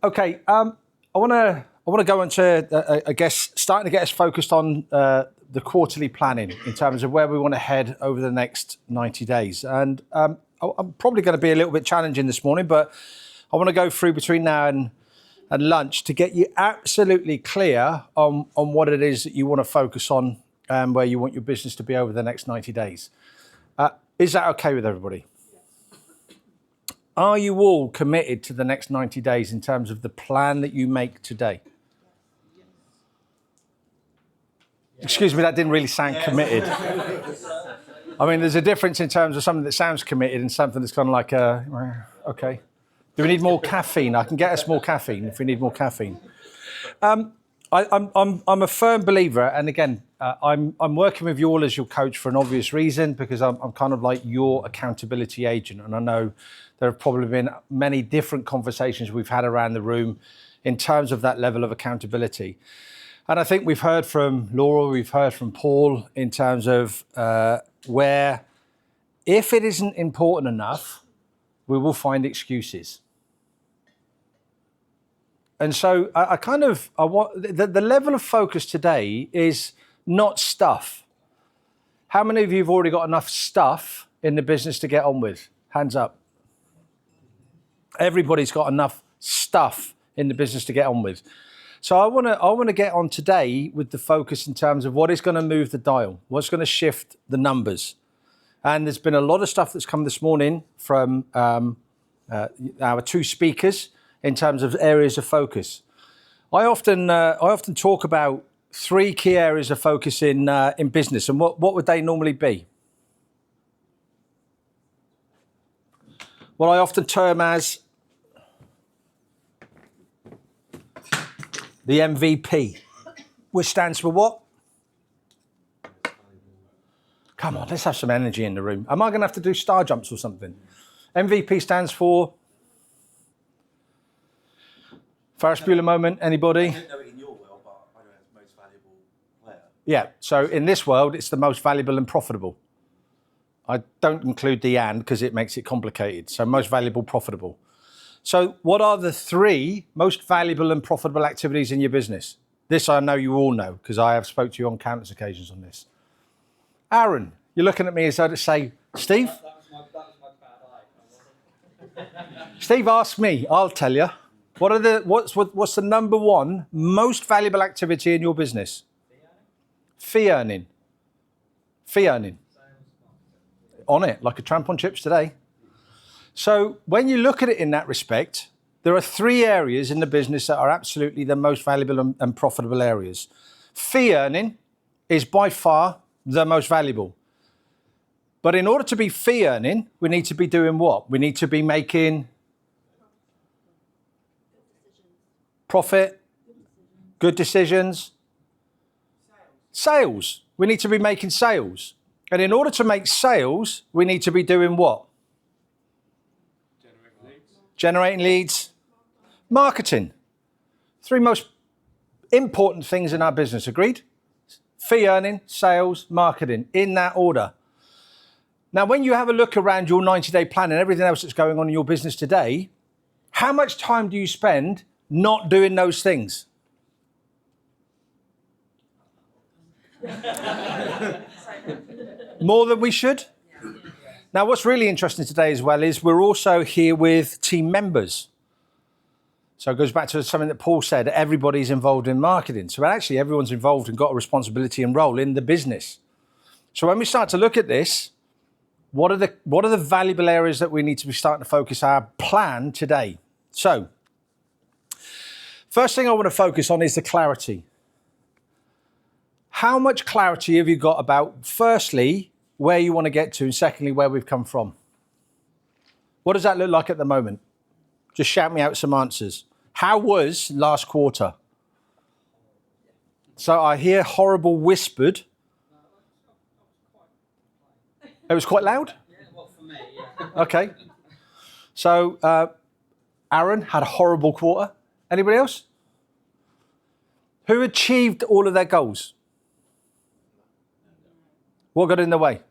Okay, I want to go into, I guess, starting to get us focused on the quarterly planning in terms of where we want to head over the next 90 days. And I'm probably going to be a little bit challenging this morning, but I want to go through between now and lunch to get you absolutely clear on what it is that you want to focus on and where you want your business to be over the next 90 days. Is that okay with everybody? Are you all committed to the next 90 days in terms of the plan that you make today? Excuse me, that didn't really sound committed. I mean, there's a difference in terms of something that sounds committed and something that's kind of like, okay. Do we need more caffeine? I can get us more caffeine if we need more caffeine. I'm a firm believer, and again, I'm working with you all as your coach for an obvious reason, because I'm kind of like your accountability agent, and I know there have probably been many different conversations we've had around the room in terms of that level of accountability. And I think we've heard from Laura, we've heard from Paul in terms of where, if it isn't important enough, we will find excuses. And so I want the level of focus today is not stuff. How many of you have already got enough stuff in the business to get on with? Hands up. Everybody's got enough stuff in the business to get on with. So I want to get on today with the focus in terms of what is going to move the dial, what's going to shift the numbers. And there's been a lot of stuff that's come this morning from our two speakers in terms of areas of focus. I often talk about three key areas of focus in business, and what would they normally be? What I often term as the MVP, which stands for what? Come on, let's have some energy in the room. Am I going to have to do star jumps or something? MVP stands for? Ferris Bueller moment, anybody? I don't know it in your world, but I know it's the most valuable player. Yeah, so in this world, it's the most valuable and profitable. I don't include the and because it makes it complicated. So most valuable, profitable. So what are the three most valuable and profitable activities in your business? This I know you all know because I have spoke to you on countless occasions on this. Aaron, you're looking at me as though to say, Steve? That was my bad eye. Steve asked me, I'll tell you. What's the number one most valuable activity in your business? Fee earning. Fee earning. On it, like a tramp on chips today. So when you look at it in that respect, there are three areas in the business that are absolutely the most valuable and profitable areas. Fee earning is by far the most valuable. But in order to be fee earning, we need to be doing what? We need to be making profit, good decisions, sales. We need to be making sales. And in order to make sales, we need to be doing what? Generating leads, marketing. Three most important things in our business, agreed? Fee earning, sales, marketing, in that order. Now, when you have a look around your 90-day plan and everything else that's going on in your business today, how much time do you spend not doing those things? More than we should? Now, what's really interesting today as well is we're also here with team members. So it goes back to something that Paul said, everybody's involved in marketing. So actually everyone's involved and got a responsibility and role in the business. So when we start to look at this, what are the valuable areas that we need to be starting to focus our plan today? So first thing I want to focus on is the clarity. How much clarity have you got about, firstly, where you want to get to, and secondly, where we've come from? What does that look like at the moment? Just shout me out some answers. How was last quarter? So I hear horrible whispered. It was quite loud? Yeah, well, for me, yeah. Okay. So Aaron had a horrible quarter. Anybody else? Who achieved all of their goals? What got in the way?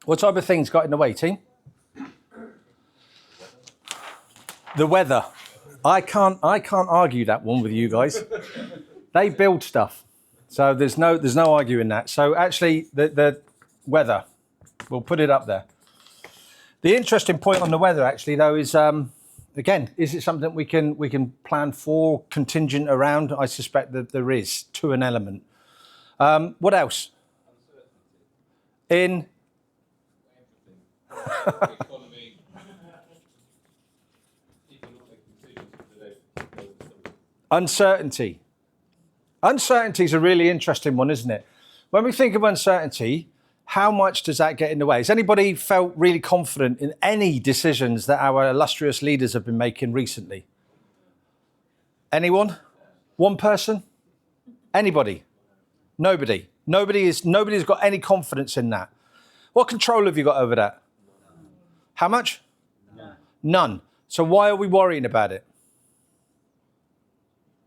What type of things got in the way, team? The weather. I can't argue that one with you guys. They build stuff, so there's no arguing that. So actually, the weather, we'll put it up there. The interesting point on the weather, actually, though, is again, is it something we can plan for, contingent around? I suspect that there is, to an element. What else? In economy, economic decisions today. uncertainty. Uncertainty is a really interesting one, isn't it? When we think of uncertainty, how much does that get in the way? Has anybody felt really confident in any decisions that our illustrious leaders have been making recently? Anyone? One person? Anybody? Nobody. Nobody's got any confidence in that. What control have you got over that? How much? None. So why are we worrying about it?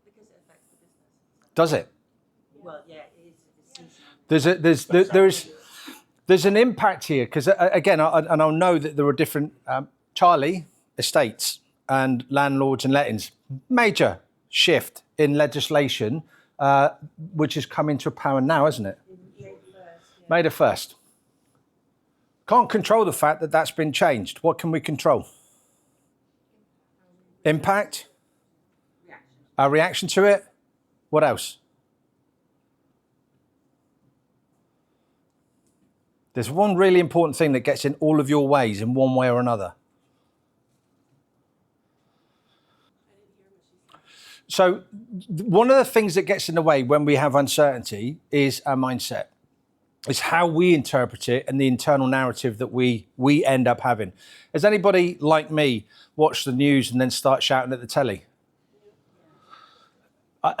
Because it affects the business. Does it? Well, yeah, it is. There's an impact here because again, I'll know that there are different Charlie estates and landlords and lettings. Major shift in legislation, which has come into power now, hasn't it? May the 1st. Can't control the fact that that's been changed. What can we control? Impact? Our reaction to it? What else? There's one really important thing that gets in all of your ways in one way or another. So one of the things that gets in the way when we have uncertainty is our mindset. It's how we interpret it and the internal narrative that we end up having. Has anybody like me watched the news and then start shouting at the telly?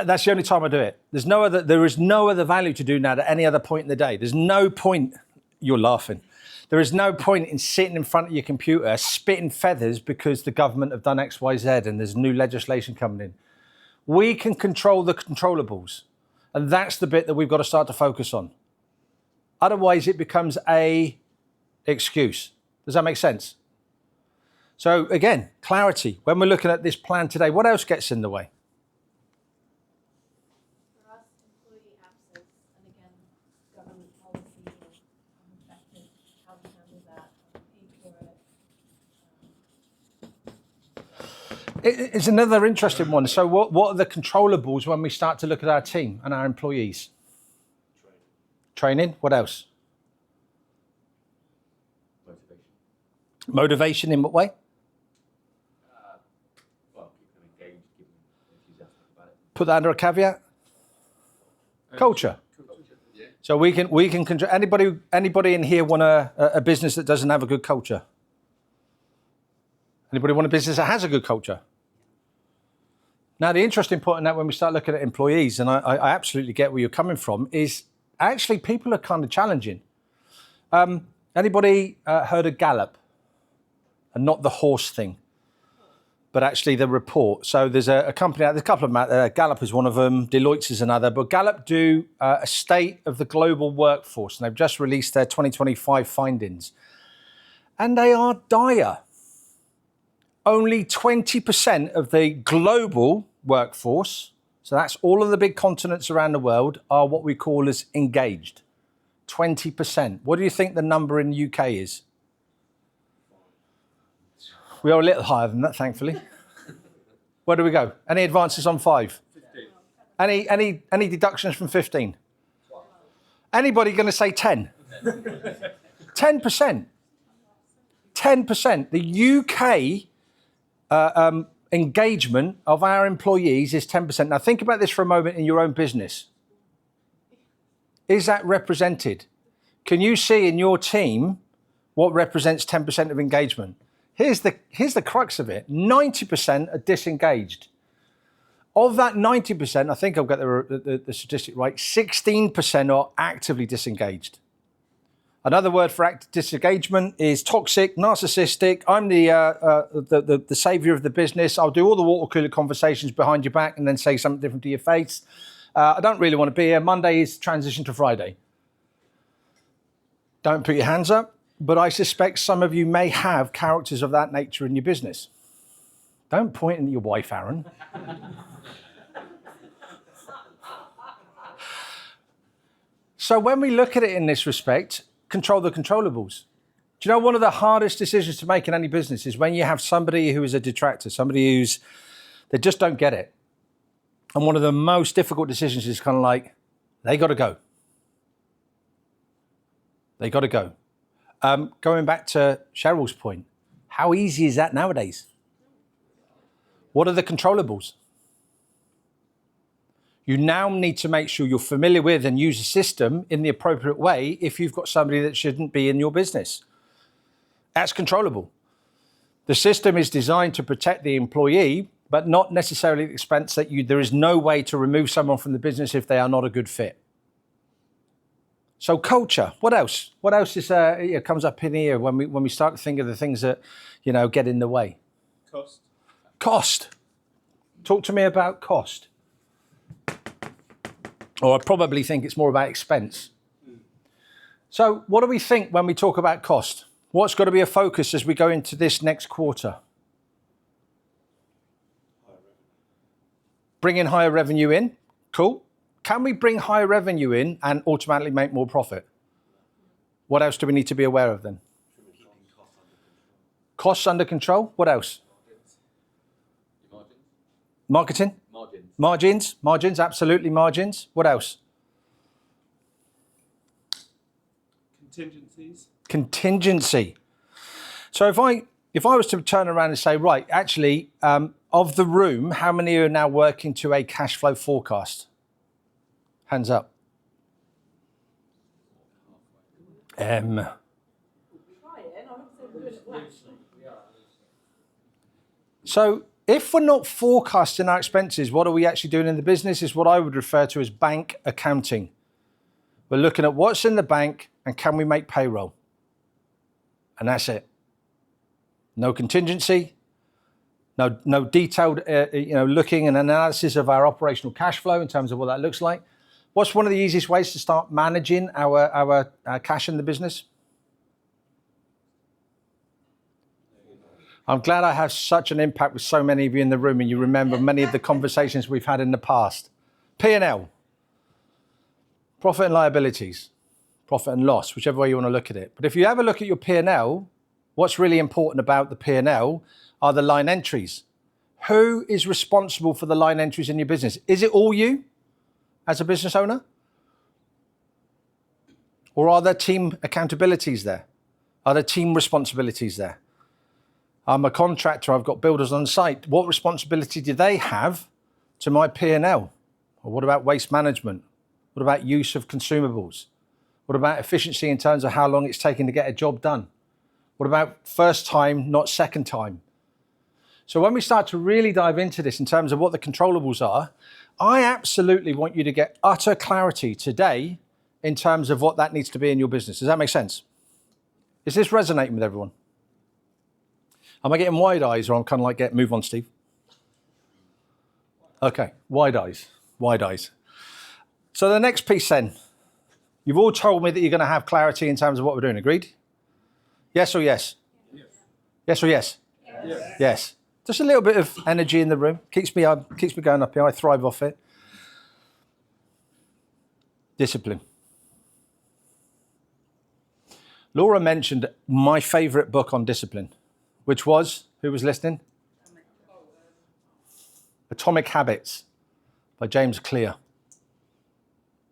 That's the only time I do it. There is no other value to do that at any other point in the day. There's no point. You're laughing. There is no point in sitting in front of your computer spitting feathers because the government have done X, Y, Z and there's new legislation coming in. We can control the controllables. And that's the bit that we've got to start to focus on. Otherwise, it becomes a excuse. Does that make sense? So again, clarity. When we're looking at this plan today, what else gets in the way? For us, employee absence, and again, government policy affected how we handle that, pay for it. It's another interesting one. So what are the controllables when we start to look at our team and our employees? Training. What else? Motivation in what way? Well, keep them engaged, keep them enthusiastic about it. Put that under a caveat. Culture. Yeah. So we can control. Anybody in here want a business that doesn't have a good culture? Anybody want a business that has a good culture? Now, the interesting point in that when we start looking at employees, and I absolutely get where you're coming from, is actually people are kind of challenging. Anybody heard of Gallup? And not the horse thing, but actually the report. So there's a company, there's a couple of them out there. Gallup is one of them, Deloitte's is another, but Gallup do a state of the global workforce, and they've just released their 2025 findings. And they are dire. Only 20% of the global workforce, so that's all of the big continents around the world, are what we call as engaged. 20%. What do you think the number in the UK is? We are a little higher than that, thankfully. Where do we go? Any advances on 5? 15. Any deductions from 15? 12. Anybody going to say 10? 10%. 10%. The UK engagement of our employees is 10%. Now think about this for a moment in your own business. Is that represented? Can you see in your team what represents 10% of engagement? Here's the crux of it. 90% are disengaged. Of that 90%, I think I've got the statistic right, 16% are actively disengaged. Another word for active disengagement is toxic, narcissistic. I'm the savior of the business. I'll do all the water cooler conversations behind your back and then say something different to your face. I don't really want to be here. Monday is transition to Friday. Don't put your hands up. But I suspect some of you may have characters of that nature in your business. Don't point at your wife, Aaron. So when we look at it in this respect, control the controllables. Do you know one of the hardest decisions to make in any business is when you have somebody who is a detractor, somebody they just don't get it. And one of the most difficult decisions is kind of like, they got to go. They got to go. Going back to Cheryl's point, how easy is that nowadays? What are the controllables? You now need to make sure you're familiar with and use the system in the appropriate way if you've got somebody that shouldn't be in your business. That's controllable. The system is designed to protect the employee, but not necessarily at the expense that there is no way to remove someone from the business if they are not a good fit. So culture, what else? What else is comes up in here when we start to think of the things that, get in the way? Cost. Cost. Talk to me about cost. Or I probably think it's more about expense. So what do we think when we talk about cost? What's got to be a focus as we go into this next quarter? Bringing higher revenue in. Cool. Can we bring higher revenue in and automatically make more profit? What else do we need to be aware of then? Costs under control. What else? Marketing? Margins, absolutely margins. What else? Contingency. So if I was to turn around and say, right, actually, of the room, how many are now working to a cash flow forecast? Hands up. So if we're not forecasting our expenses, what are we actually doing in the business is what I would refer to as bank accounting. We're looking at what's in the bank and can we make payroll? And that's it. No contingency, no detailed looking and analysis of our operational cash flow in terms of what that looks like. What's one of the easiest ways to start managing our cash in the business? I'm glad I have such an impact with so many of you in the room and you remember many of the conversations we've had in the past. P&L, profit and liabilities, profit and loss, whichever way you want to look at it. But if you have a look at your P&L, what's really important about the P&L are the line entries. Who is responsible for the line entries in your business? Is it all you as a business owner? Or are there team accountabilities there? Are there team responsibilities there? I'm a contractor, I've got builders on site. What responsibility do they have to my P&L? Or what about waste management? What about use of consumables? What about efficiency in terms of how long it's taking to get a job done? What about first time, not second time? So when we start to really dive into this in terms of what the controllables are, I absolutely want you to get utter clarity today in terms of what that needs to be in your business. Does that make sense? Is this resonating with everyone? Am I getting wide eyes or I'm kind of like, move on, Steve? Okay, wide eyes. So the next piece then, you've all told me that you're going to have clarity in terms of what we're doing. Agreed? Yes or yes? Yes or yes? Yes. Just a little bit of energy in the room. Keeps me going up here. I thrive off it. Discipline. Laura mentioned my favorite book on discipline, which was, who was listening? Atomic Habits by James Clear.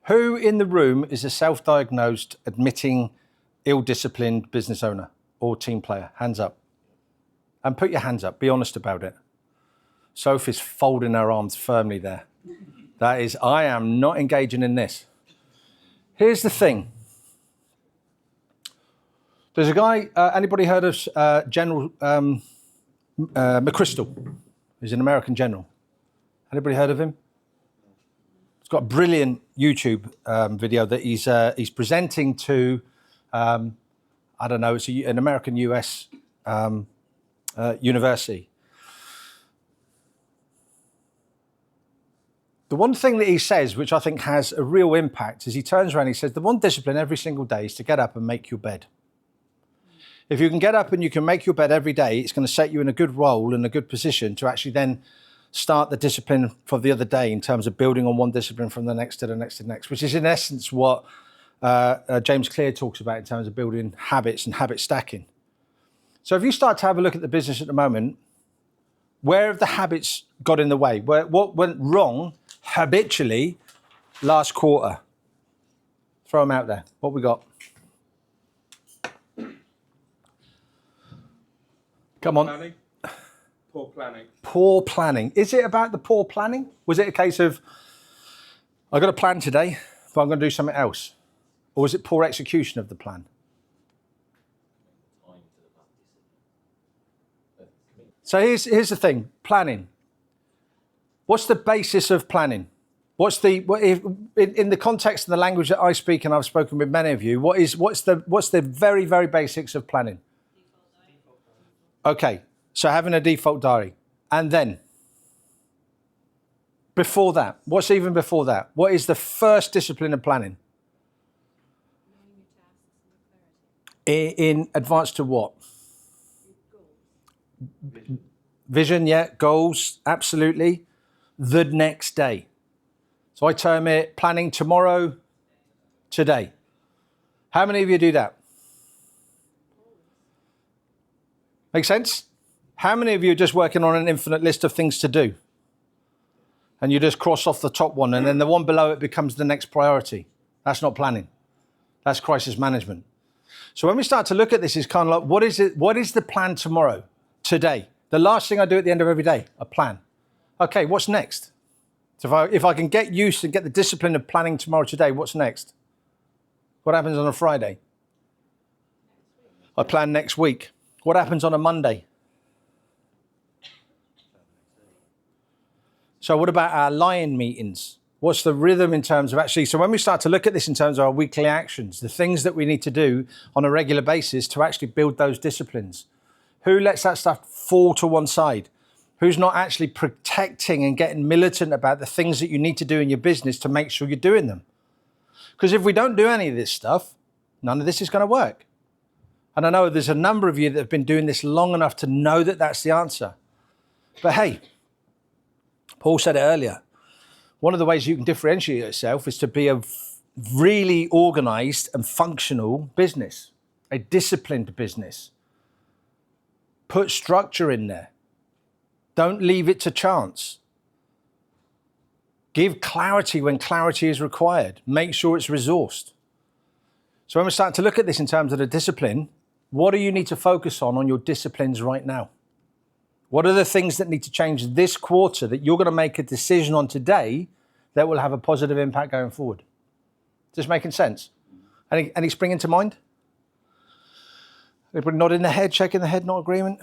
Who in the room is a self-diagnosed, admitting, ill-disciplined business owner or team player? Hands up. And put your hands up. Be honest about it. Sophie's folding her arms firmly there. That is, I am not engaging in this. Here's the thing. There's a guy, anybody heard of General McChrystal? He's an American general. Anybody heard of him? He's got a brilliant YouTube video that he's presenting to, I don't know, it's an American US university. The one thing that he says, which I think has a real impact, is he turns around and he says, the one discipline every single day is to get up and make your bed. If you can get up and you can make your bed every day, it's going to set you in a good role and a good position to actually then start the discipline for the other day in terms of building on one discipline from the next to the next to the next, which is in essence what James Clear talks about in terms of building habits and habit stacking. So if you start to have a look at the business at the moment, where have the habits got in the way? What went wrong habitually last quarter? Throw them out there. What we got? Come on. Planning. Poor planning. Poor planning. Is it about the poor planning? Was it a case of, I've got a plan today, but I'm going to do something else? Or was it poor execution of the plan? So here's the thing, planning. What's the basis of planning? In the context of the language that I speak, and I've spoken with many of you, what's the very, very basics of planning? Okay, so having a default diary. And then, before that, what's even before that? What is the first discipline of planning? In advance to what? Vision, yeah, goals, absolutely. The next day. So I term it planning tomorrow, today. How many of you do that? Make sense? How many of you are just working on an infinite list of things to do? And you just cross off the top one and then the one below it becomes the next priority. That's not planning. That's crisis management. So when we start to look at this, it's kind of like, what is the plan tomorrow, today? The last thing I do at the end of every day, a plan. Okay, what's next? So if I can get used and get the discipline of planning tomorrow, today, what's next? What happens on a Friday? I plan next week. What happens on a Monday? So what about our lion meetings? What's the rhythm in terms of actually, so when we start to look at this in terms of our weekly actions, the things that we need to do on a regular basis to actually build those disciplines, who lets that stuff fall to one side? Who's not actually protecting and getting militant about the things that you need to do in your business to make sure you're doing them? Because if we don't do any of this stuff, none of this is going to work. And I know there's a number of you that have been doing this long enough to know that that's the answer. But hey, Paul said it earlier. One of the ways you can differentiate yourself is to be a really organized and functional business, a disciplined business. Put structure in there. Don't leave it to chance. Give clarity when clarity is required. Make sure it's resourced. So when we start to look at this in terms of the discipline, what do you need to focus on your disciplines right now? What are the things that need to change this quarter that you're going to make a decision on today that will have a positive impact going forward? Just making sense? Any spring into mind? Everybody nodding their head, shaking the head, not agreement?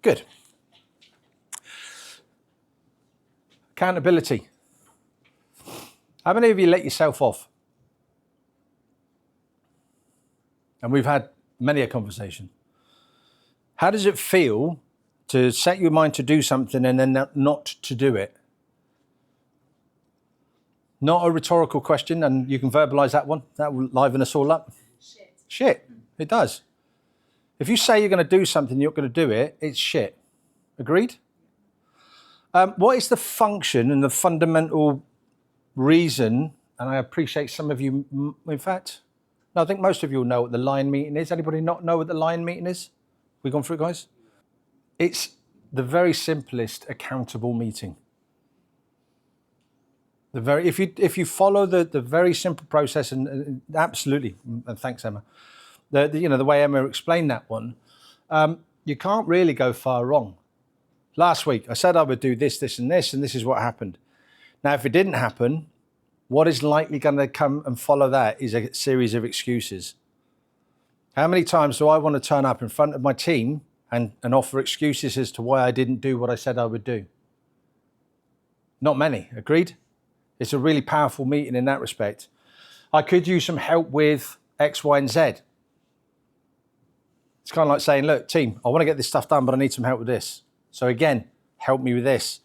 Good. Accountability. How many of you let yourself off? And we've had many a conversation. How does it feel to set your mind to do something and then not to do it? Not a rhetorical question, and you can verbalize that one. That will liven us all up. Shit. It does. If you say you're going to do something, you're not going to do it, it's shit. Agreed? What is the function and the fundamental reason, and I appreciate some of you, in fact, no, I think most of you will know what the line meeting is. Anybody not know what the line meeting is? We gone through it, guys? It's the very simplest accountable meeting. If you follow the very simple process, and absolutely, and thanks Emma, the way Emma explained that one, you can't really go far wrong. Last week I said I would do this, this, and this is what happened. Now, if it didn't happen, what is likely going to come and follow that is a series of excuses. How many times do I want to turn up in front of my team and offer excuses as to why I didn't do what I said I would do? Not many, agreed? It's a really powerful meeting in that respect. I could use some help with X, Y, and Z. It's kind of like saying, look, team, I want to get this stuff done, but I need some help with this. So again, help me with this.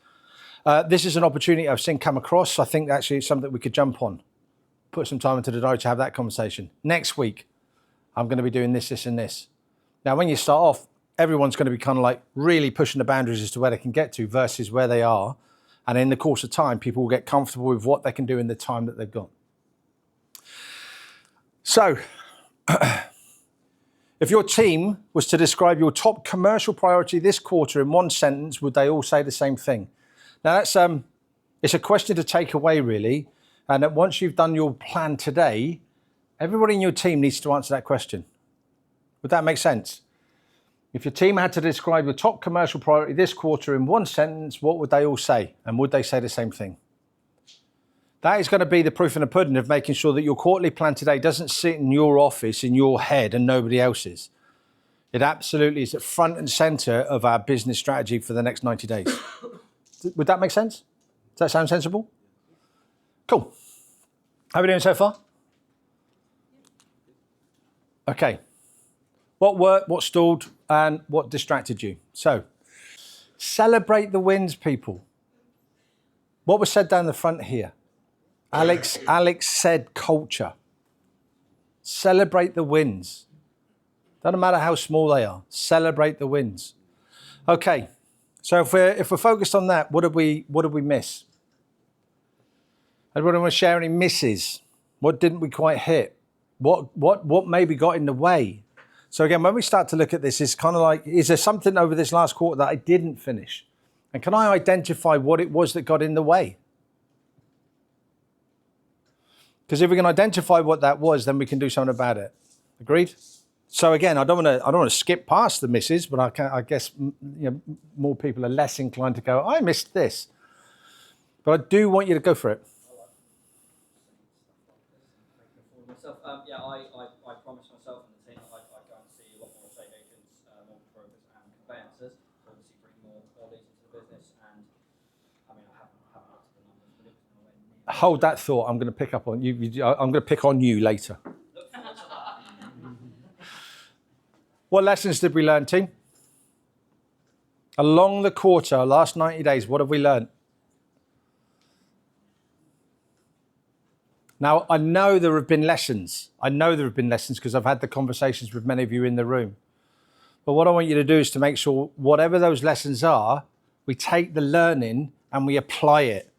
This is an opportunity I've seen come across. I think actually it's something that we could jump on. Put some time into the diary to have that conversation. Next week, I'm going to be doing this, this, and this. Now, when you start off, everyone's going to be kind of like really pushing the boundaries as to where they can get to versus where they are. And in the course of time, people will get comfortable with what they can do in the time that they've got. So, if your team was to describe your top commercial priority this quarter in one sentence, would they all say the same thing? Now, that's it's a question to take away, really. And that once you've done your plan today, everybody in your team needs to answer that question. Would that make sense? If your team had to describe your top commercial priority this quarter in one sentence, what would they all say? And would they say the same thing? That is going to be the proof in the pudding of making sure that your quarterly plan today doesn't sit in your office, in your head, and nobody else's. It absolutely is at front and center of our business strategy for the next 90 days. Would that make sense? Does that sound sensible? Cool. How are we doing so far? Okay. What worked, what stalled, and what distracted you? So, celebrate the wins, people. What was said down the front here? Alex said culture. Celebrate the wins. Doesn't matter how small they are. Celebrate the wins. Okay. So if we're focused on that, what did we miss? Everyone want to share any misses? What didn't we quite hit? What maybe got in the way? So again, when we start to look at this, it's kind of like, is there something over this last quarter that I didn't finish? And can I identify what it was that got in the way? Because if we can identify what that was, then we can do something about it. Agreed? So again, I don't want to skip past the misses, but I guess more people are less inclined to go, I missed this. But I do want you to go for it. Myself, I promised myself and the team that I'd go and see a lot more estate agents, mortgage brokers and conveyancers, to obviously bring more leads into the business. And I mean, I haven't looked at the numbers, but it was nowhere near. Hold that thought. I'm going to pick up on you. I'm going to pick on you later. Look forward to that. What lessons did we learn, team? Along the quarter, last 90 days, what have we learned? Now, I know there have been lessons. I know there have been lessons because I've had the conversations with many of you in the room. But what I want you to do is to make sure whatever those lessons are, we take the learning and we apply it.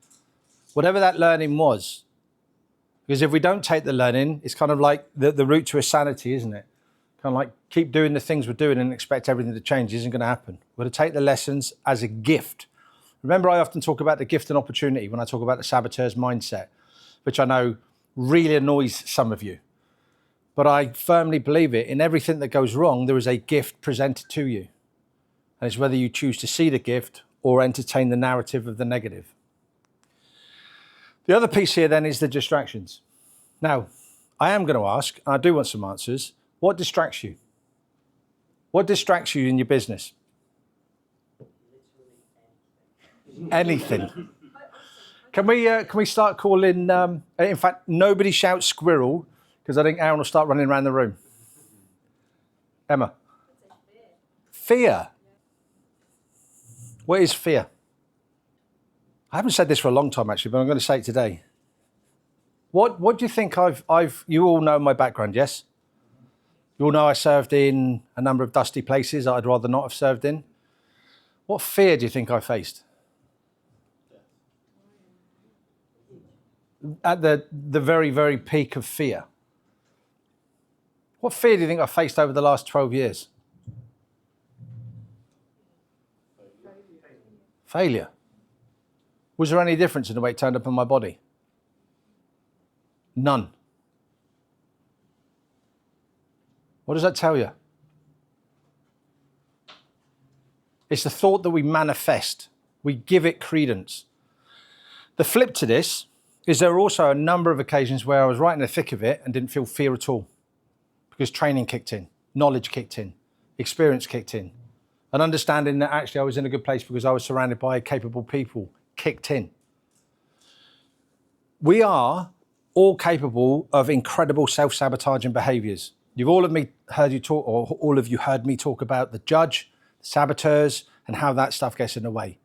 Whatever that learning was. Because if we don't take the learning, it's kind of like the route to insanity, isn't it? Kind of like keep doing the things we're doing and expect everything to change isn't going to happen. We're going to take the lessons as a gift. Remember, I often talk about the gift and opportunity when I talk about the saboteur's mindset, which I know really annoys some of you. But I firmly believe it. In everything that goes wrong, there is a gift presented to you. And it's whether you choose to see the gift or entertain the narrative of the negative. The other piece here then is the distractions. Now, I am going to ask, and I do want some answers, what distracts you? What distracts you in your business? Anything. Can we start calling, in fact, nobody shout squirrel, because I think Aaron will start running around the room. Emma. Fear. What is fear? I haven't said this for a long time, actually, but I'm going to say it today. What do you think you all know my background, yes? You all know I served in a number of dusty places that I'd rather not have served in. What fear do you think I faced? At the very, very peak of fear. What fear do you think I faced over the last 12 years? Failure. Was there any difference in the way it turned up on my body? None. What does that tell you? It's the thought that we manifest. We give it credence. The flip to this is there are also a number of occasions where I was right in the thick of it and didn't feel fear at all. Because training kicked in, knowledge kicked in, experience kicked in, and understanding that actually I was in a good place because I was surrounded by capable people kicked in. We are all capable of incredible self-sabotaging behaviors. You've all of me heard you talk, or all of you heard me talk about the judge, the saboteurs, and how that stuff gets in the way.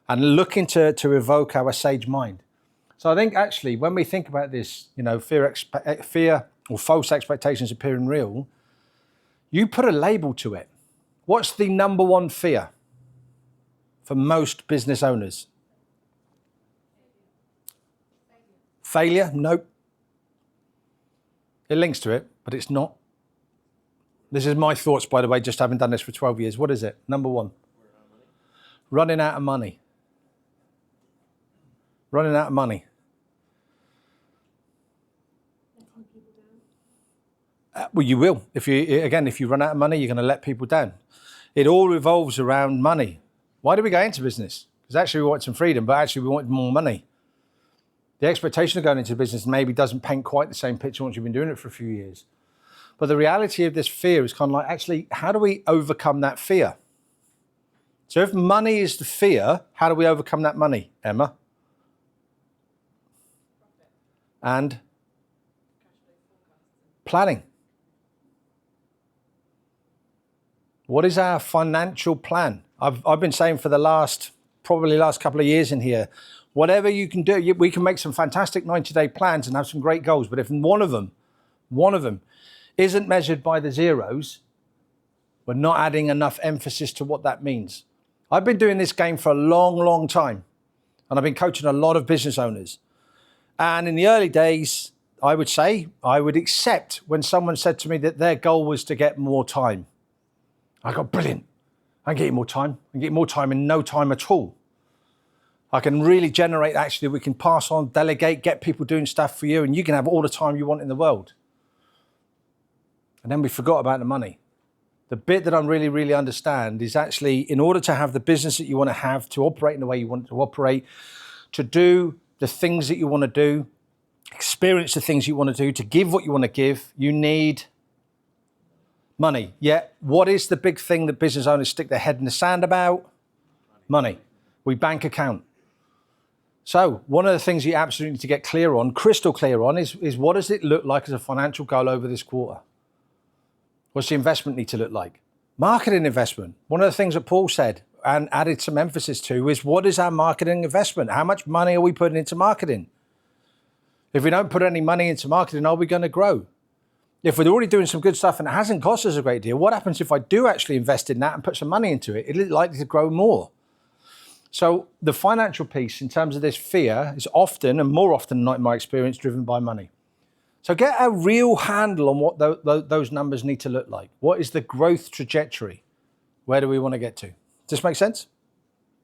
And looking to evoke our sage mind. So I think actually when we think about this, fear or false expectations appearing real, you put a label to it. What's the number one fear for most business owners? Failure? Nope. It links to it, but it's not. This is my thoughts, by the way, just having done this for 12 years. What is it? Number one. Running out of money. Running out of money. Letting people down. Well, you will. If you run out of money, you're going to let people down. It all revolves around money. Why do we go into business? Because actually we want some freedom, but actually we want more money. The expectation of going into business maybe doesn't paint quite the same picture once you've been doing it for a few years. But the reality of this fear is kind of like, actually, how do we overcome that fear? So if money is the fear, how do we overcome that money, Emma? And planning. What is our financial plan? I've been saying for the last couple of years in here, whatever you can do, we can make some fantastic 90-day plans and have some great goals. But if one of them isn't measured by the zeros, we're not adding enough emphasis to what that means. I've been doing this game for a long, long time, and I've been coaching a lot of business owners. And in the early days, I would accept when someone said to me that their goal was to get more time. I go, brilliant. I can get you more time. I can get more time in no time at all. I can really generate, actually, we can pass on, delegate, get people doing stuff for you, and you can have all the time you want in the world. And then we forgot about the money. The bit that I really, really understand is actually, in order to have the business that you want to have, to operate in the way you want to operate, to do the things that you want to do, experience the things you want to do, to give what you want to give, you need money. Yet, what is the big thing that business owners stick their head in the sand about? Money. We bank account. So one of the things you absolutely need to get clear on, crystal clear on, is what does it look like as a financial goal over this quarter? What's the investment need to look like? Marketing investment. One of the things that Paul said and added some emphasis to is, what is our marketing investment? How much money are we putting into marketing? If we don't put any money into marketing, are we going to grow? If we're already doing some good stuff and it hasn't cost us a great deal, what happens if I do actually invest in that and put some money into it? It's likely to grow more. So the financial piece in terms of this fear is often, and more often than not in my experience, driven by money. So get a real handle on what those numbers need to look like. What is the growth trajectory? Where do we want to get to? Does this make sense?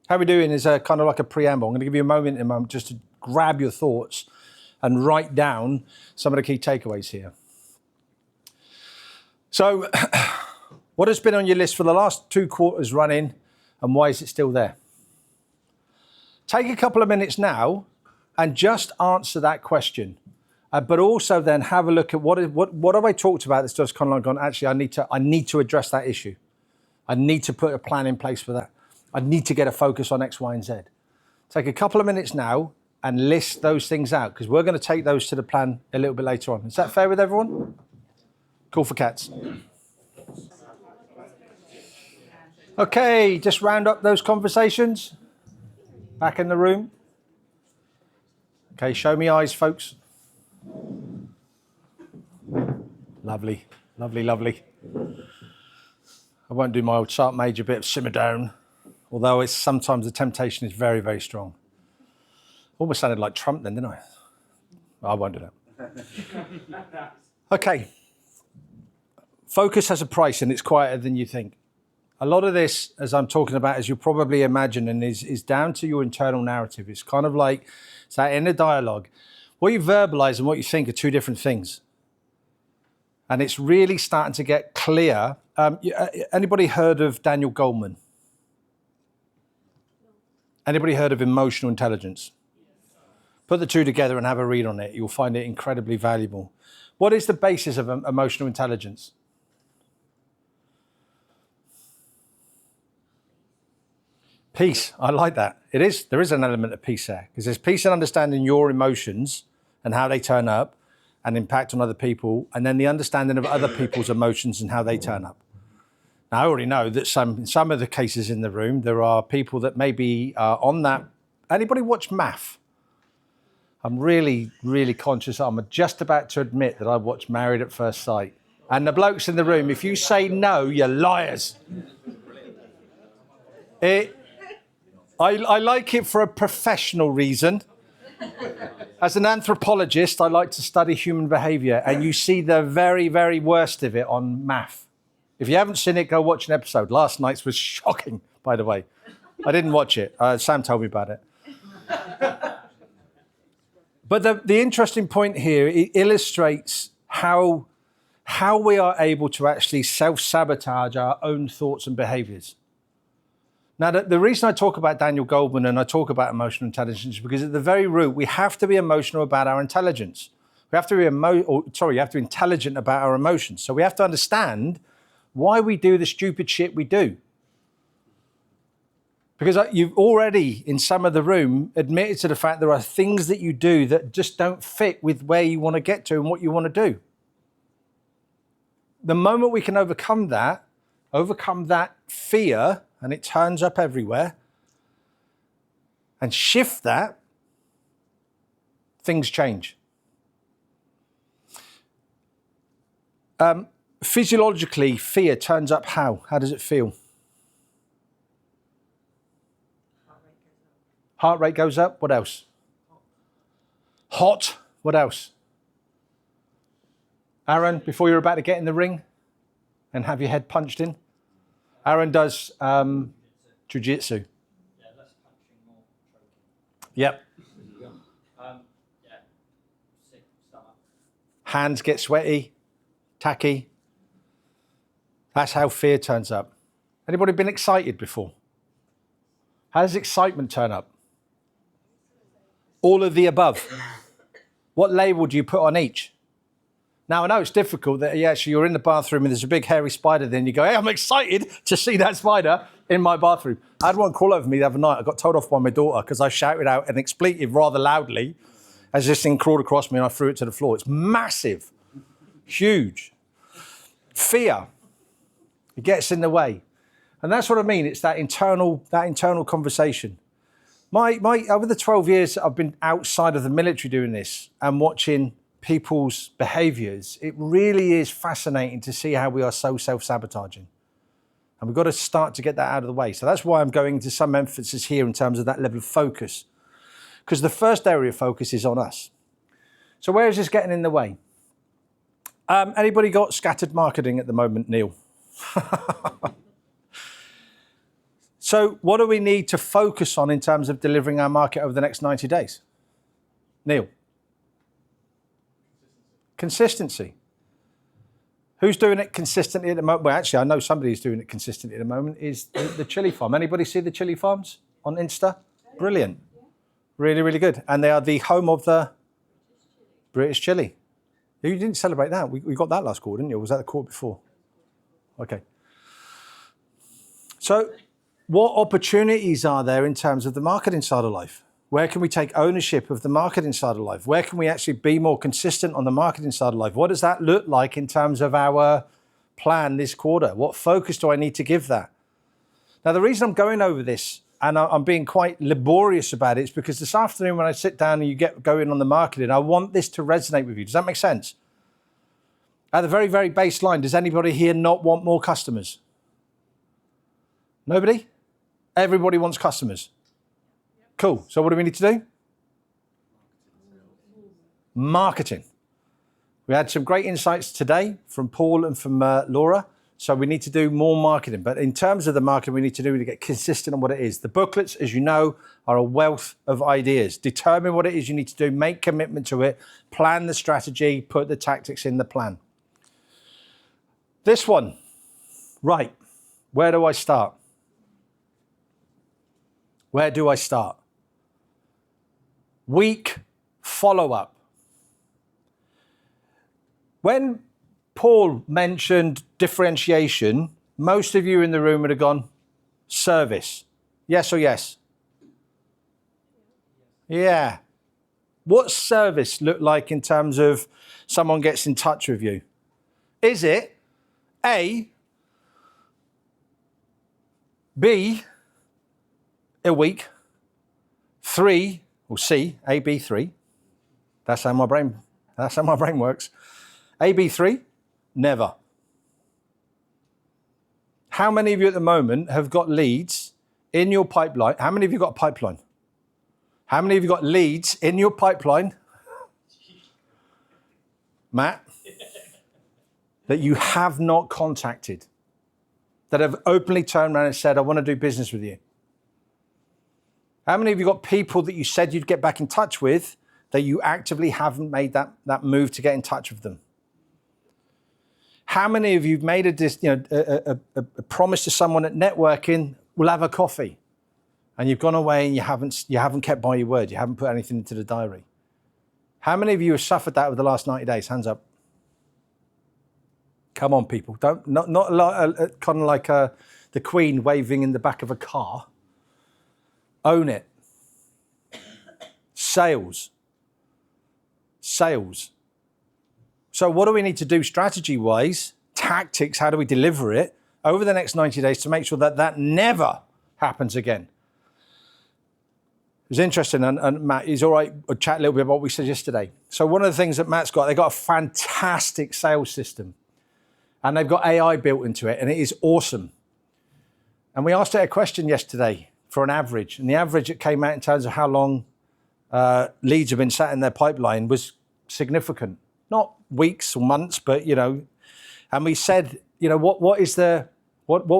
How we're doing is kind of like a preamble. I'm going to give you a moment just to grab your thoughts and write down some of the key takeaways here. So what has been on your list for the last 2 quarters running, and why is it still there? Take a couple of minutes now and just answer that question. But also then have a look at what have I talked about that's just kind of like gone, actually, I need to address that issue. I need to put a plan in place for that. I need to get a focus on X, Y, and Z. Take a couple of minutes now and list those things out, because we're going to take those to the plan a little bit later on. Is that fair with everyone? Cool for cats. Okay, just round up those conversations. Back in the room. Okay, show me eyes, folks. Lovely, lovely, lovely. I won't do my old sharp major bit of simmer down, although sometimes the temptation is very, very strong. Almost sounded like Trump then, didn't I? I won't do that. Okay. Focus has a price, and it's quieter than you think. A lot of this, as I'm talking about, as you probably imagine, and is down to your internal narrative. It's kind of like, it's that inner dialogue. What you verbalize and what you think are 2 different things. And it's really starting to get clear. Anybody heard of Daniel Goleman? Anybody heard of emotional intelligence? Put the 2 together and have a read on it. You'll find it incredibly valuable. What is the basis of emotional intelligence? Peace. I like that. It is. There is an element of peace there, because there's peace in understanding your emotions and how they turn up and impact on other people, and then the understanding of other people's emotions and how they turn up. Now, I already know that in some of the cases in the room, there are people that maybe are on that. Anybody watch Math? I'm really, really conscious. I'm just about to admit that I watched Married at First Sight. And the blokes in the room, if you say no, you're liars. I like it for a professional reason. As an anthropologist, I like to study human behaviour, and you see the very, very worst of it on math. If you haven't seen it, go watch an episode. Last night's was shocking, by the way. I didn't watch it. Sam told me about it. But the interesting point here, it illustrates how we are able to actually self-sabotage our own thoughts and behaviours. Now, the reason I talk about Daniel Goldman and I talk about emotional intelligence is because at the very root, we have to be emotional about our intelligence. We have to be you have to be intelligent about our emotions. So we have to understand why we do the stupid shit we do. Because you've already, in some of the room, admitted to the fact there are things that you do that just don't fit with where you want to get to and what you want to do. The moment we can overcome that fear, and it turns up everywhere, and shift that, things change. Physiologically, fear turns up how? How does it feel? Heart rate goes up. What else? Hot. What else? Aaron, before you're about to get in the ring and have your head punched in? Aaron does jiu-jitsu. Yeah, less punching, more choking. Yep. Yeah, sick stomach. Hands get sweaty, tacky. That's how fear turns up. Anybody been excited before? How does excitement turn up? All of the above. What label do you put on each? Now, I know it's difficult that you're in the bathroom and there's a big hairy spider, then you go, hey, I'm excited to see that spider in my bathroom. I had one crawl over me the other night. I got told off by my daughter because I shouted out an expletive rather loudly as this thing crawled across me and I threw it to the floor. It's massive, huge. Fear, it gets in the way. And that's what I mean. It's that internal conversation. Over the 12 years I've been outside of the military doing this and watching people's behaviours, it really is fascinating to see how we are so self-sabotaging. And we've got to start to get that out of the way. So that's why I'm going into some emphasis here in terms of that level of focus. Because the first area of focus is on us. So where is this getting in the way? Anybody got scattered marketing at the moment, Neil? So what do we need to focus on in terms of delivering our market over the next 90 days? Neil? Consistency. Who's doing it consistently at the moment? Well, actually, I know somebody who's doing it consistently at the moment, is the chili farm. Anybody see the chili farms on Insta? Brilliant. Really, really good. And they are the home of the British chili. You didn't celebrate that. We got that last quarter, didn't you? Or was that the quarter before? Okay. So what opportunities are there in terms of the marketing side of life? Where can we take ownership of the marketing side of life? Where can we actually be more consistent on the marketing side of life? What does that look like in terms of our plan this quarter? What focus do I need to give that? Now, the reason I'm going over this, and I'm being quite laborious about it, is because this afternoon when I sit down and you get going on the marketing, I want this to resonate with you. Does that make sense? At the very, very baseline, does anybody here not want more customers? Nobody? Everybody wants customers. Cool. So what do we need to do? Marketing. We had some great insights today from Paul and from Laura. So we need to do more marketing. But in terms of the marketing, we need to do to get consistent on what it is. The booklets, as you know, are a wealth of ideas. Determine what it is you need to do, make commitment to it, plan the strategy, put the tactics in the plan. This one, right, where do I start? Where do I start? Weak follow-up. When Paul mentioned differentiation, most of you in the room would have gone, service. Yes or yes? Yeah. What's service look like in terms of someone gets in touch with you? Is it A, B, a week, 3, or C, A, B, 3, That's how my brain works. AB3, never. How many of you at the moment have got leads in your pipeline? How many of you got a pipeline? How many of you got leads in your pipeline? Matt? That you have not contacted, that have openly turned around and said, I want to do business with you? How many of you got people that you said you'd get back in touch with that you actively haven't made that move to get in touch with them? How many of you have made a promise to someone at networking, we'll have a coffee, and you've gone away and you haven't kept by your word, you haven't put anything into the diary? How many of you have suffered that over the last 90 days? Hands up. Come on, people. Not kind of like the Queen waving in the back of a car. Own it. Sales. So what do we need to do strategy-wise? Tactics, how do we deliver it over the next 90 days to make sure that never happens again? It was interesting, and Matt, he's all right, we'll chat a little bit about what we said yesterday. So one of the things that Matt's got, they've got a fantastic sales system. And they've got AI built into it, and it is awesome. And we asked it a question yesterday for an average, and the average that came out in terms of how long leads have been sat in their pipeline was significant. Not weeks or months, but, and we said, what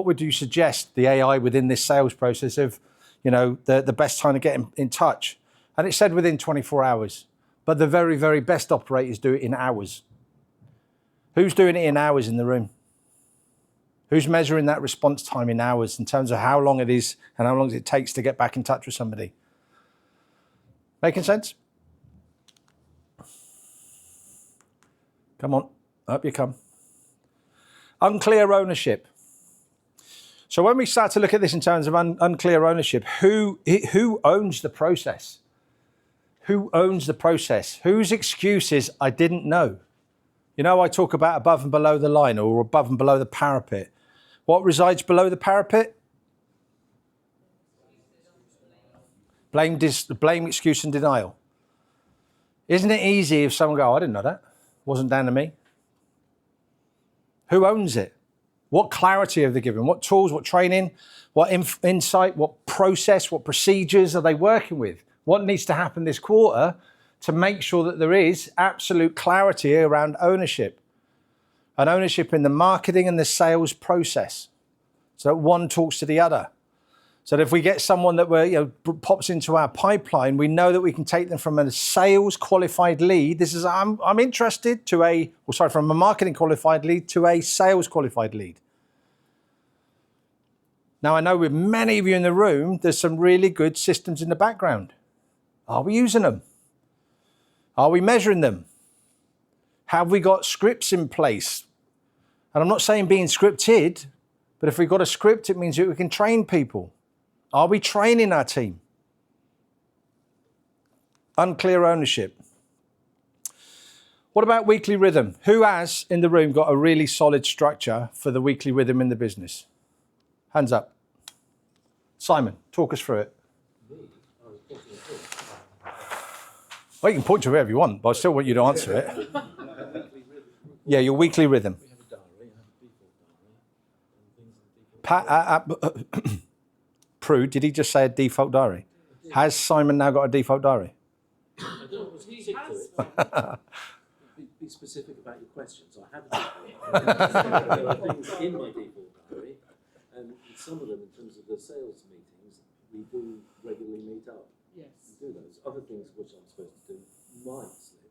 would you suggest the AI within this sales process of, the best time to get in touch? And it said within 24 hours, but the very, very best operators do it in hours. Who's doing it in hours in the room? Who's measuring that response time in hours in terms of how long it is and how long it takes to get back in touch with somebody? Making sense? Come on, up you come. Unclear ownership. So when we start to look at this in terms of unclear ownership, who owns the process? Who owns the process? Whose excuse is, I didn't know? I talk about above and below the line or above and below the parapet. What resides below the parapet? Blame, excuse, and denial. Isn't it easy if someone goes, I didn't know that. Wasn't down to me. Who owns it? What clarity have they given? What tools, what training, what insight, what process, what procedures are they working with? What needs to happen this quarter to make sure that there is absolute clarity around ownership, and ownership in the marketing and the sales process, so that one talks to the other. So that if we get someone that pops into our pipeline, we know that we can take them from a sales qualified lead. This is I'm interested from a marketing qualified lead to a sales qualified lead. Now I know with many of you in the room, there's some really good systems in the background. Are we using them? Are we measuring them? Have we got scripts in place? And I'm not saying being scripted, but if we've got a script, it means that we can train people. Are we training our team? Unclear ownership. What about weekly rhythm? Who has in the room got a really solid structure for the weekly rhythm in the business? Hands up. Simon, talk us through it. Well, you can point to wherever you want, but I still want you to answer it. Yeah, your weekly rhythm. Prue, did he just say a default diary? Has Simon now got a default diary? I don't know what's easy to it. Be specific about your questions. I have there are things in my default diary, and some of them, in terms of the sales meetings, we do regularly meet up. Yes. We do those. Other things which I'm supposed to do might slip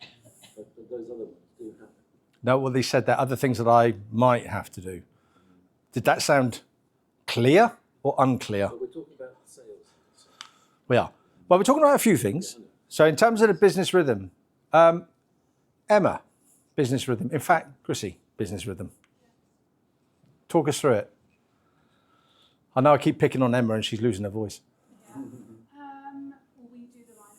by, but those other ones do happen. No, well, they said that other things that I might have to do. Did that sound clear or unclear? But we're talking about sales. So. We are. Well, we're talking about a few things. So in terms of the business rhythm, Emma, business rhythm. In fact, Chrissy, business rhythm. Talk us through it. I know I keep picking on Emma and she's losing her voice. Yeah. We do the line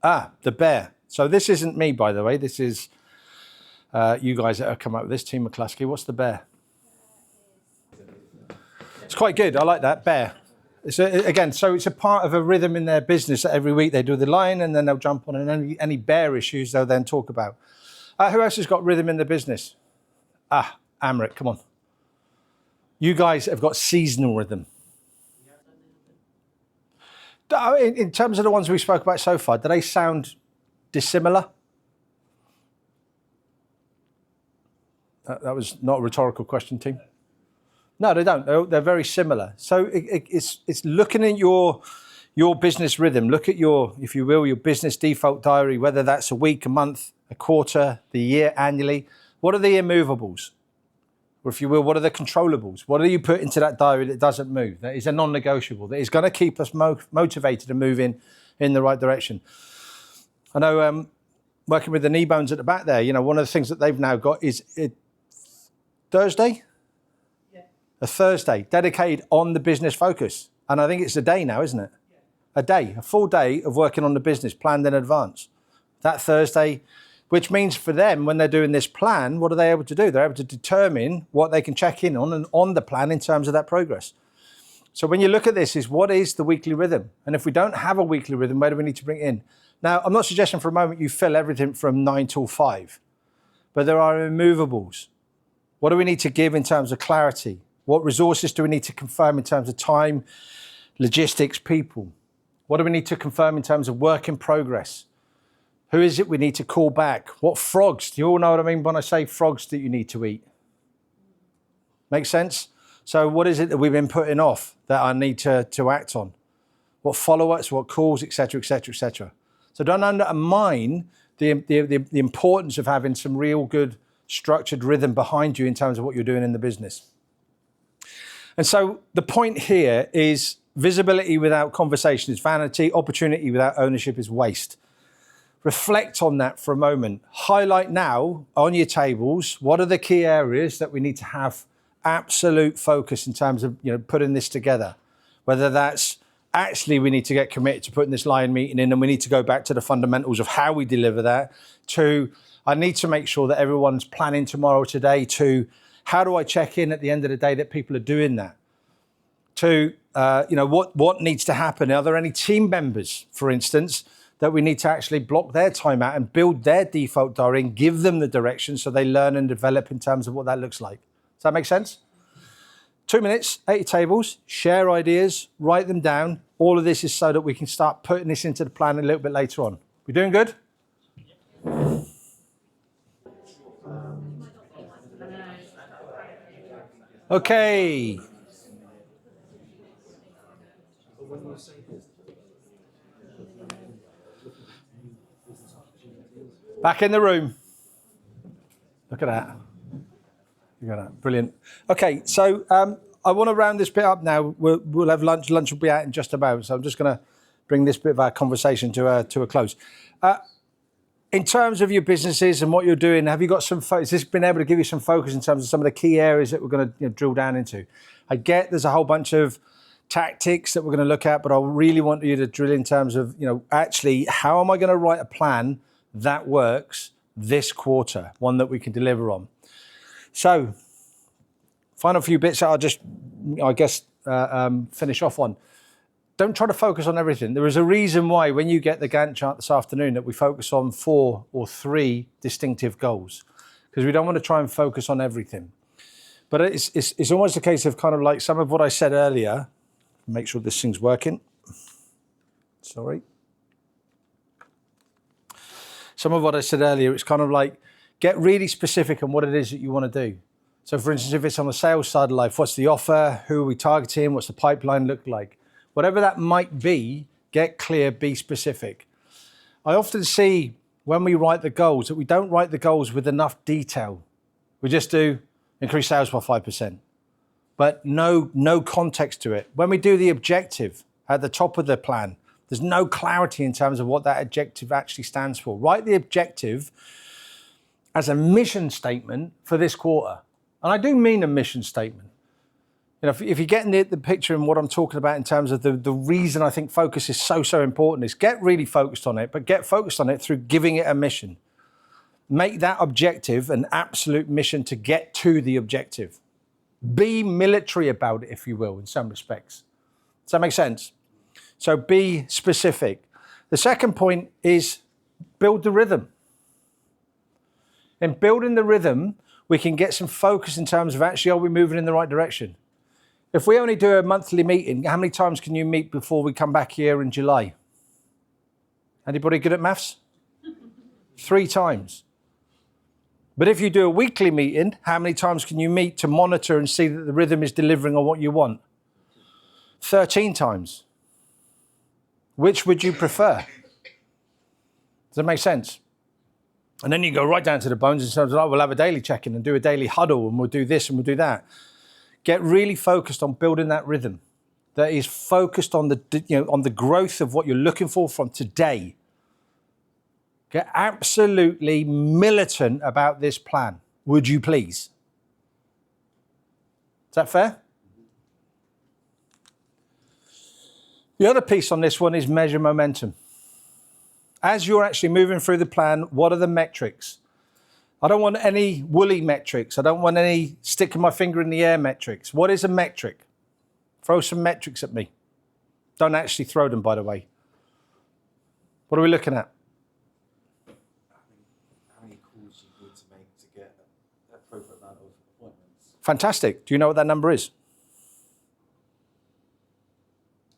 bear. The bear. So this isn't me, by the way. This is you guys that have come up with this, Team McCluskey. What's the bear? It's quite good. I like that, bear. Again, so it's a part of a rhythm in their business that every week they do the line and then they'll jump on, and any bear issues they'll then talk about. Who else has got rhythm in their business? Amrit, come on. You guys have got seasonal rhythm. In terms of the ones we spoke about so far, do they sound dissimilar? That was not a rhetorical question, team. No, they don't. They're very similar. So it's looking at your business rhythm. Look at your, if you will, your business default diary, whether that's a week, a month, a quarter, the year, annually. What are the immovables? Or if you will, what are the controllables? What do you put into that diary that doesn't move? That is a non-negotiable, that is going to keep us motivated and moving in the right direction. I know working with the knee bones at the back there, one of the things that they've now got is Thursday? Yeah. A Thursday dedicated on the business focus. And I think it's a day now, isn't it? Yeah. A day, a full day of working on the business planned in advance. That Thursday, which means for them, when they're doing this plan, what are they able to do? They're able to determine what they can check in on and on the plan in terms of that progress. So when you look at this, is what is the weekly rhythm? And if we don't have a weekly rhythm, where do we need to bring it in? Now, I'm not suggesting for a moment you fill everything from 9 till 5, but there are immovables. What do we need to give in terms of clarity? What resources do we need to confirm in terms of time, logistics, people? What do we need to confirm in terms of work in progress? Who is it we need to call back? What frogs? Do you all know what I mean when I say frogs that you need to eat? Make sense? So what is it that we've been putting off that I need to act on? What follow-ups, what calls, etc., etc., etc. So don't undermine the importance of having some real good structured rhythm behind you in terms of what you're doing in the business. And so the point here is visibility without conversation is vanity, opportunity without ownership is waste. Reflect on that for a moment. Highlight now on your tables, what are the key areas that we need to have absolute focus in terms of putting this together. Whether that's actually we need to get committed to putting this line meeting in and we need to go back to the fundamentals of how we deliver that, to I need to make sure that everyone's planning tomorrow, today, to how do I check in at the end of the day that people are doing that, to what needs to happen. Are there any team members, for instance, that we need to actually block their time out and build their default diary and give them the direction so they learn and develop in terms of what that looks like. Does that make sense? 2 minutes, 80 tables, share ideas, write them down. All of this is so that we can start putting this into the plan a little bit later on. We doing good? Okay. Back in the room. Look at that. Look at that. Brilliant. Okay, so I want to round this bit up now. We'll have lunch. Lunch will be out in just about. So I'm just going to bring this bit of our conversation to a close. In terms of your businesses and what you're doing, have you got some focus? Has this been able to give you some focus in terms of some of the key areas that we're going to drill down into? I get there's a whole bunch of tactics that we're going to look at, but I really want you to drill in terms of, actually, how am I going to write a plan that works this quarter, one that we can deliver on? So, final few bits that I'll just, finish off on. Don't try to focus on everything. There is a reason why when you get the Gantt chart this afternoon that we focus on 4 or 3 distinctive goals, because we don't want to try and focus on everything. But it's almost a case of kind of like some of what I said earlier. Make sure this thing's working. Sorry. Some of what I said earlier, it's kind of like get really specific on what it is that you want to do. So for instance, if it's on the sales side of life, what's the offer? Who are we targeting? What's the pipeline look like? Whatever that might be, get clear, be specific. I often see when we write the goals that we don't write the goals with enough detail. We just do increase sales by 5%, but no context to it. When we do the objective at the top of the plan, there's no clarity in terms of what that objective actually stands for. Write the objective as a mission statement for this quarter. And I do mean a mission statement. If you're getting the picture and what I'm talking about in terms of the reason I think focus is so important is get really focused on it, but get focused on it through giving it a mission. Make that objective an absolute mission to get to the objective. Be military about it, if you will, in some respects. Does that make sense? So be specific. The second point is build the rhythm. In building the rhythm, we can get some focus in terms of actually, are we moving in the right direction? If we only do a monthly meeting, how many times can you meet before we come back here in July? Anybody good at maths? 3 times. But if you do a weekly meeting, how many times can you meet to monitor and see that the rhythm is delivering on what you want? 13 times. Which would you prefer? Does that make sense? And then you go right down to the bones and say, oh, we'll have a daily check-in and do a daily huddle and we'll do this and we'll do that. Get really focused on building that rhythm that is focused on on the growth of what you're looking for from today. Get absolutely militant about this plan. Would you please? Is that fair? The other piece on this one is measure momentum. As you're actually moving through the plan, what are the metrics? I don't want any woolly metrics. I don't want any sticking my finger in the air metrics. What is a metric? Throw some metrics at me. Don't actually throw them, by the way. What are we looking at? How many calls you need to make to get an appropriate amount of appointments? Fantastic. Do you know what that number is?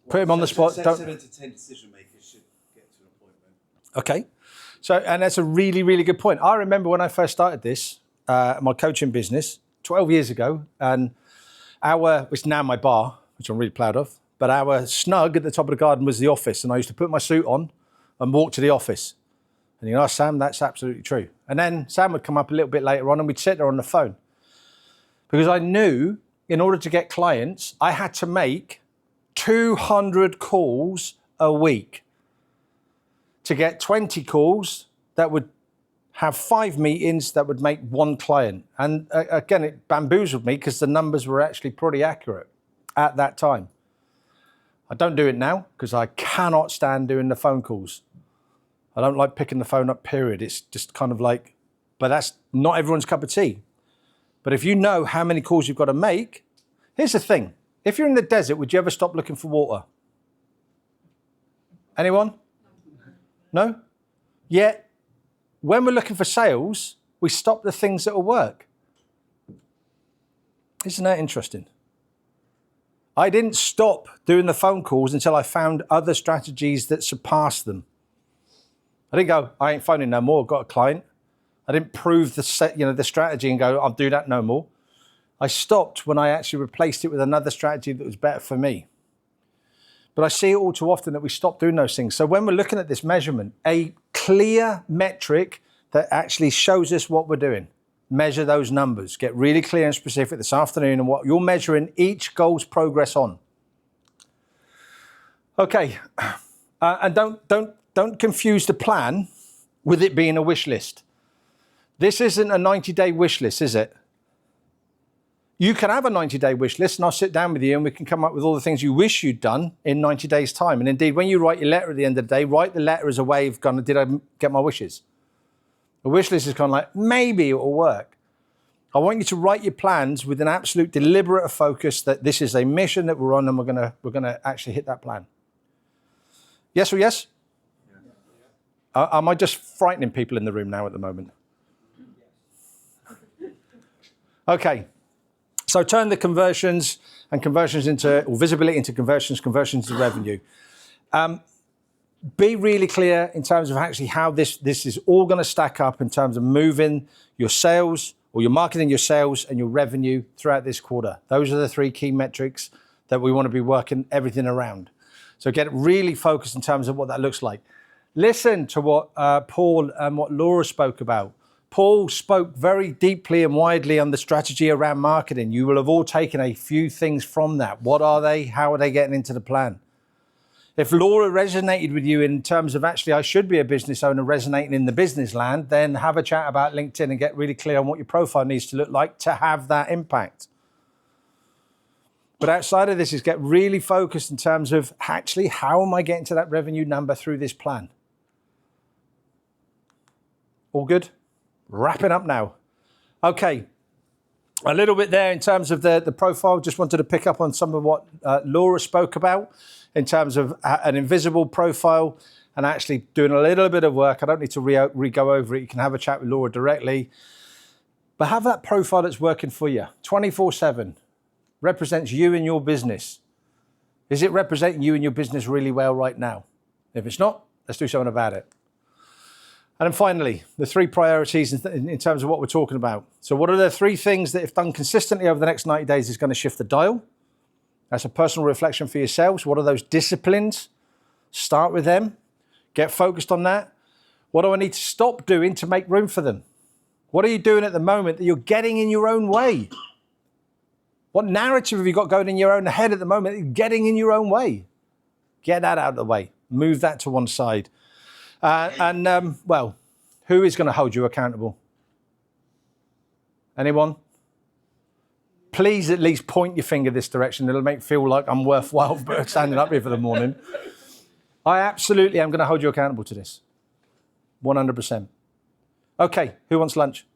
Put him on the spot. 7 to 10 decision makers should get to an appointment. Okay. So, and that's a really, really good point. I remember when I first started this, my coaching business 12 years ago, and which is now my bar, which I'm really proud of, but our snug at the top of the garden was the office. And I used to put my suit on and walk to the office. And you know, Sam, that's absolutely true. And then Sam would come up a little bit later on and we'd sit there on the phone. Because I knew in order to get clients, I had to make 200 calls a week to get 20 calls that would have 5 meetings that would make 1 client. And again, it bamboozled me because the numbers were actually pretty accurate at that time. I don't do it now because I cannot stand doing the phone calls. I don't like picking the phone up, period. It's just kind of like, but that's not everyone's cup of tea. But if you know how many calls you've got to make, here's the thing. If you're in the desert, would you ever stop looking for water? Anyone? No? Yet, when we're looking for sales, we stop the things that will work. Isn't that interesting? I didn't stop doing the phone calls until I found other strategies that surpassed them. I didn't go, I ain't phoning no more, I've got a client. I didn't prove the strategy and go, I'll do that no more. I stopped when I actually replaced it with another strategy that was better for me. But I see it all too often that we stop doing those things. So when we're looking at this measurement, a clear metric that actually shows us what we're doing. Measure those numbers. Get really clear and specific this afternoon on what you're measuring each goal's progress on. Okay, and don't confuse the plan with it being a wish list. This isn't a 90-day wish list, is it? You can have a 90-day wish list and I'll sit down with you and we can come up with all the things you wish you'd done in 90 days' time. And indeed, when you write your letter at the end of the day, write the letter as a way of going, did I get my wishes? A wish list is kind of like, maybe it will work. I want you to write your plans with an absolute deliberate focus that this is a mission that we're on and we're gonna actually hit that plan. Yes or yes? Yeah. Am I just frightening people in the room now at the moment? Okay. So turn the conversions into, or visibility into conversions into revenue. Be really clear in terms of actually how this is all going to stack up in terms of moving your sales or your marketing, your sales and your revenue throughout this quarter. Those are the 3 key metrics that we want to be working everything around. So get really focused in terms of what that looks like. Listen to what Paul and what Laura spoke about. Paul spoke very deeply and widely on the strategy around marketing. You will have all taken a few things from that. What are they? How are they getting into the plan? If Laura resonated with you in terms of actually I should be a business owner resonating in the business land, then have a chat about LinkedIn and get really clear on what your profile needs to look like to have that impact. But outside of this is get really focused in terms of actually how am I getting to that revenue number through this plan? All good? Wrapping up now. Okay. A little bit there in terms of the profile. Just wanted to pick up on some of what Laura spoke about in terms of an invisible profile and actually doing a little bit of work. I don't need to re-go over it. You can have a chat with Laura directly. But have that profile that's working for you 24/7, represents you and your business. Is it representing you and your business really well right now? If it's not, let's do something about it. And then finally, the 3 priorities in terms of what we're talking about. So what are the 3 things that, if done consistently over the next 90 days, is going to shift the dial? That's a personal reflection for yourselves. What are those disciplines? Start with them. Get focused on that. What do I need to stop doing to make room for them? What are you doing at the moment that you're getting in your own way? What narrative have you got going in your own head at the moment that you're getting in your own way? Get that out of the way. Move that to one side. Well, who is going to hold you accountable? Anyone? Please at least point your finger this direction. It'll make me feel like I'm worthwhile standing up here for the morning. I absolutely am going to hold you accountable to this. 100%. Okay, who wants lunch?